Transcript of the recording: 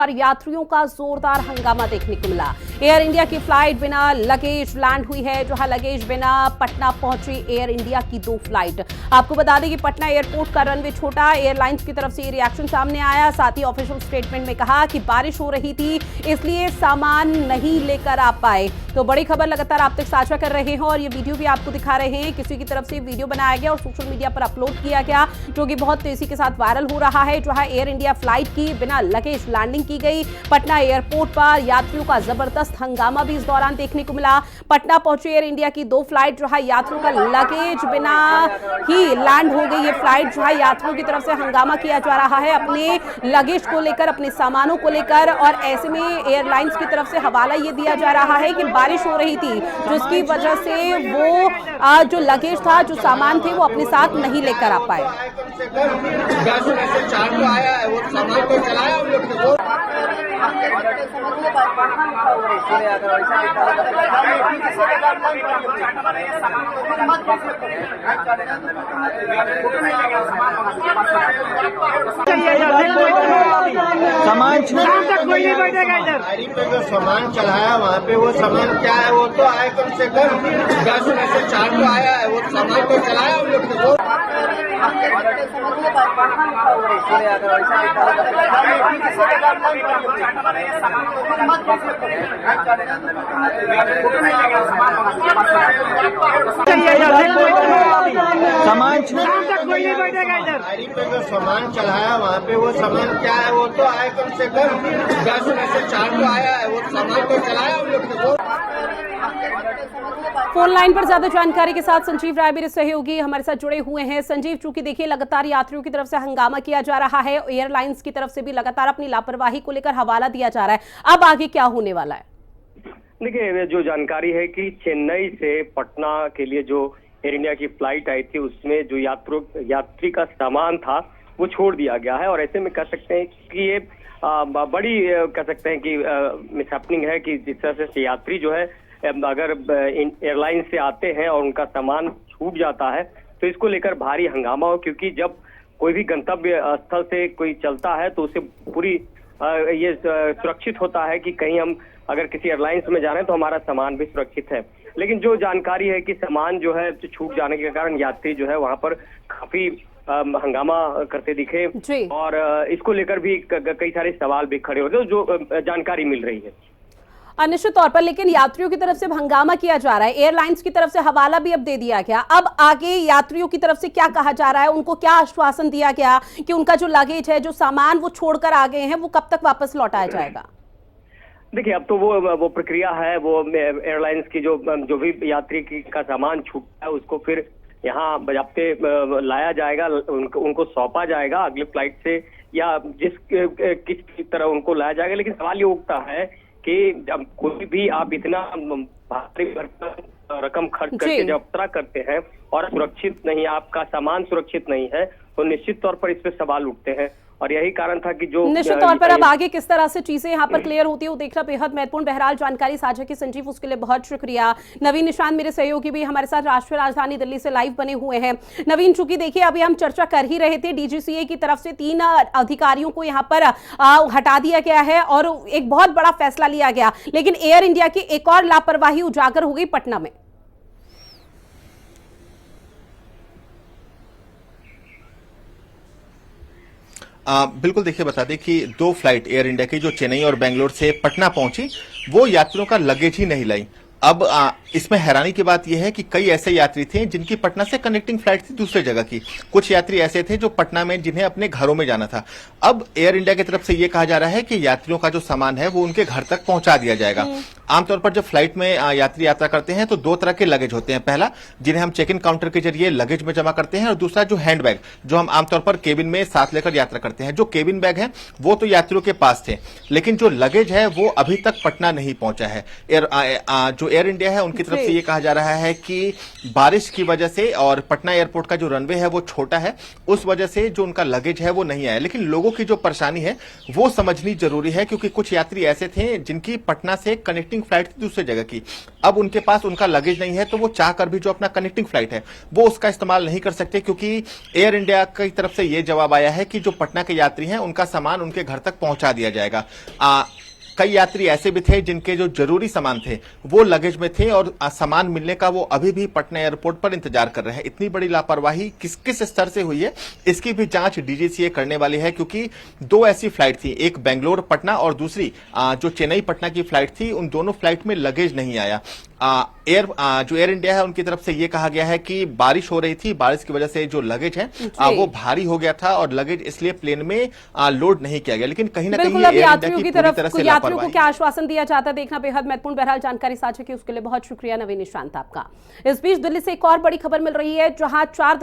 और यात्रियों का जोरदार हंगामा देखने को मिला। एयर इंडिया की फ्लाइट बिना लगेज लैंड हुई है। जहां लगेज बिना पटना पहुंची एयर इंडिया की 2 फ्लाइट। आपको बता दें कि पटना एयरपोर्ट का रनवे छोटा। एयरलाइंस की तरफ से ये रिएक्शन सामने आया। साथ ही ऑफिशियल स्टेटमेंट में कहा कि बारिश हो रही थी इसलिए सामान नहीं लेकर आ पाए। तो बड़ी खबर लगातार आप तक साझा कर रहे हैं और ये वीडियो भी आपको दिखा रहे हैं। किसी की तरफ से वीडियो बनाया गया और सोशल मीडिया पर अपलोड किया गया जो कि बहुत तेजी के साथ वायरल हो रहा है। जहां एयर इंडिया फ्लाइट की बिना लगेज लैंडिंग की गई। पटना एयरपोर्ट पर यात्रियों का जबरदस्त हंगामा भी इस दौरान देखने को मिला। पटना पहुंची एयर इंडिया की 2 फ्लाइट जहां यात्रियों का लगेज बिना ही लैंड हो गई। ये फ्लाइट जहां यात्रियों की तरफ से हंगामा किया जा रहा है अपने लगेज को लेकर, अपने सामानों को लेकर। और ऐसे में एयरलाइंस की तरफ से हवाला ये दिया जा रहा है कि बारिश हो रही थी जिसकी वजह से वो जो लगेज था, जो सामान थे, वो अपने साथ नहीं लेकर आ पाए। सामान गाड़ी पे जो सामान चढ़ाया वहाँ पे वो सामान क्या है वो तो आया कम से कम 10 में से 4 तो आया है। वो सामान तो चलाया हम लोग तो सामान गाड़ी पे जो सामान चढ़ाया वहाँ पे वो सामान क्या है वो तो आया कम से कम 10 में से 4 तो आया है। वो सामान तो चलाया हम लोग तो। फोन लाइन पर ज्यादा जानकारी के साथ संजीव राय मेरे सहयोगी हमारे साथ जुड़े हुए हैं। संजीव, चूंकि देखिए लगातार यात्रियों की तरफ से हंगामा किया जा रहा है, एयरलाइंस की तरफ से भी लगातार अपनी लापरवाही को लेकर हवाला दिया जा रहा है, अब आगे क्या होने वाला है? देखिए, जो जानकारी है कि चेन्नई से पटना के लिए जो एयर इंडिया की फ्लाइट आई थी उसमें जो यात्री का सामान था वो छोड़ दिया गया है। और ऐसे में कह सकते हैं कि ये बड़ी कह सकते हैं कि मिसहैपनिंग है कि जिस तरह से यात्री जो है अगर एयरलाइन से आते हैं और उनका सामान छूट जाता है तो इसको लेकर भारी हंगामा हो। क्योंकि जब कोई भी गंतव्य स्थल से कोई चलता है तो उसे पूरी ये सुरक्षित होता है कि कहीं हम अगर किसी एयरलाइंस में जा रहे हैं तो हमारा सामान भी सुरक्षित है। लेकिन जो जानकारी है कि सामान जो है छूट जाने के कारण यात्री जो है वहां पर काफी हंगामा करते दिखे और इसको लेकर भी कई सारे सवाल भी खड़े होते जो जानकारी मिल रही है। निश्चित तौर पर, लेकिन यात्रियों की तरफ से हंगामा किया जा रहा है, एयरलाइंस की तरफ से हवाला भी अब दे दिया गया। अब आगे यात्रियों की तरफ से क्या कहा जा रहा है? उनको क्या आश्वासन दिया गया कि उनका जो लगेज है, जो सामान वो छोड़कर आ गए हैं, वो कब तक वापस लौटाया जाएगा? देखिए, अब तो वो प्रक्रिया है, वो एयरलाइंस की जो भी यात्री का सामान छूटा है उसको फिर यहाँ बजाते लाया जाएगा, उनको सौंपा जाएगा अगले फ्लाइट से या किस तरह उनको लाया जाएगा। लेकिन सवाल ये उठता है कि जब कोई भी आप इतना भारी रकम खर्च करके जब यात्रा करते हैं और सुरक्षित नहीं, आपका सामान सुरक्षित नहीं है तो निश्चित तौर पर इस पे सवाल उठते हैं। और यही कारण था कि जो निश्चित तौर पर अब आगे किस तरह से चीजें यहाँ पर क्लियर होती है वो देखना बेहद महत्वपूर्ण। बहरहाल जानकारी साझा की संजीव, उसके लिए बहुत शुक्रिया। नवीन निशांत मेरे सहयोगी भी हमारे साथ राष्ट्रीय राजधानी दिल्ली से लाइव बने हुए हैं। नवीन, चूंकि देखिए अभी हम चर्चा कर ही रहे थे, डीजीसीए की तरफ से 3 अधिकारियों को यहाँ पर हटा दिया गया है और एक बहुत बड़ा फैसला लिया गया, लेकिन एयर इंडिया की एक और लापरवाही उजागर हो गई पटना में। बिल्कुल, देखिए बता दें कि 2 फ्लाइट एयर इंडिया की जो चेन्नई और बेंगलोर से पटना पहुंची वो यात्रियों का लगेज ही नहीं लाई। अब इसमें हैरानी की बात यह है कि कई ऐसे यात्री थे जिनकी पटना से कनेक्टिंग फ्लाइट थी दूसरे जगह की। कुछ यात्री ऐसे थे जो पटना में जिन्हें अपने घरों में जाना था। अब एयर इंडिया की तरफ से यह कहा जा रहा है कि यात्रियों का जो सामान है वो उनके घर तक पहुंचा दिया जाएगा। आमतौर पर जब फ्लाइट में यात्री यात्रा करते हैं तो 2 तरह के लगेज होते हैं। पहला, जिन्हें हम चेक इन काउंटर के जरिए लगेज में जमा करते हैं, और दूसरा जो हैंड बैग, जो हम आमतौर पर केबिन में साथ लेकर यात्रा करते हैं। जो केबिन बैग है वो तो यात्रियों के पास थे, लेकिन जो लगेज है वो अभी तक पटना नहीं पहुंचा है। जो एयर इंडिया है उनके की तरफ जी। से ये कहा जा रहा है कि बारिश की वजह से और पटना एयरपोर्ट का जो रनवे है वो छोटा है, उस वजह से जो उनका लगेज है वो नहीं आया। लेकिन लोगों की जो परेशानी है वो समझनी जरूरी है, क्योंकि कुछ यात्री ऐसे थे जिनकी पटना से कनेक्टिंग फ्लाइट थी दूसरी जगह की। अब उनके पास उनका लगेज नहीं है, तो वो चाहकर भी जो अपना कनेक्टिंग फ्लाइट है वो उसका इस्तेमाल नहीं कर सकते, क्योंकि एयर इंडिया की तरफ से ये जवाब आया है कि जो पटना के यात्री हैं उनका सामान उनके घर तक पहुंचा दिया जाएगा। कई यात्री ऐसे भी थे जिनके जो जरूरी सामान थे वो लगेज में थे और सामान मिलने का वो अभी भी पटना एयरपोर्ट पर इंतजार कर रहे हैं। इतनी बड़ी लापरवाही किस किस स्तर से हुई है इसकी भी जांच डीजीसीए करने वाली है, क्योंकि दो ऐसी फ्लाइट थी, एक बेंगलोर पटना और दूसरी जो चेन्नई पटना की फ्लाइट थी। उन दोनों फ्लाइट में लगेज नहीं आया। जो एयर इंडिया है उनकी तरफ से ये कहा गया है कि बारिश हो रही थी, बारिश की वजह से जो लगेज है वो भारी हो गया था और लगेज इसलिए प्लेन में लोड नहीं किया गया। लेकिन कहीं ना कहीं बिल्कुल, अब एयर इंडिया यात्रियों की की पूरी तरफ तरह से यात्रियों को लापरवाही। क्या आश्वासन दिया जाता है देखना बेहद महत्वपूर्ण। बहरहाल जानकारी साझा की उसके लिए बहुत शुक्रिया नवीन निशांत आपका। इस बीच दिल्ली से एक और बड़ी खबर मिल रही है, जहां 4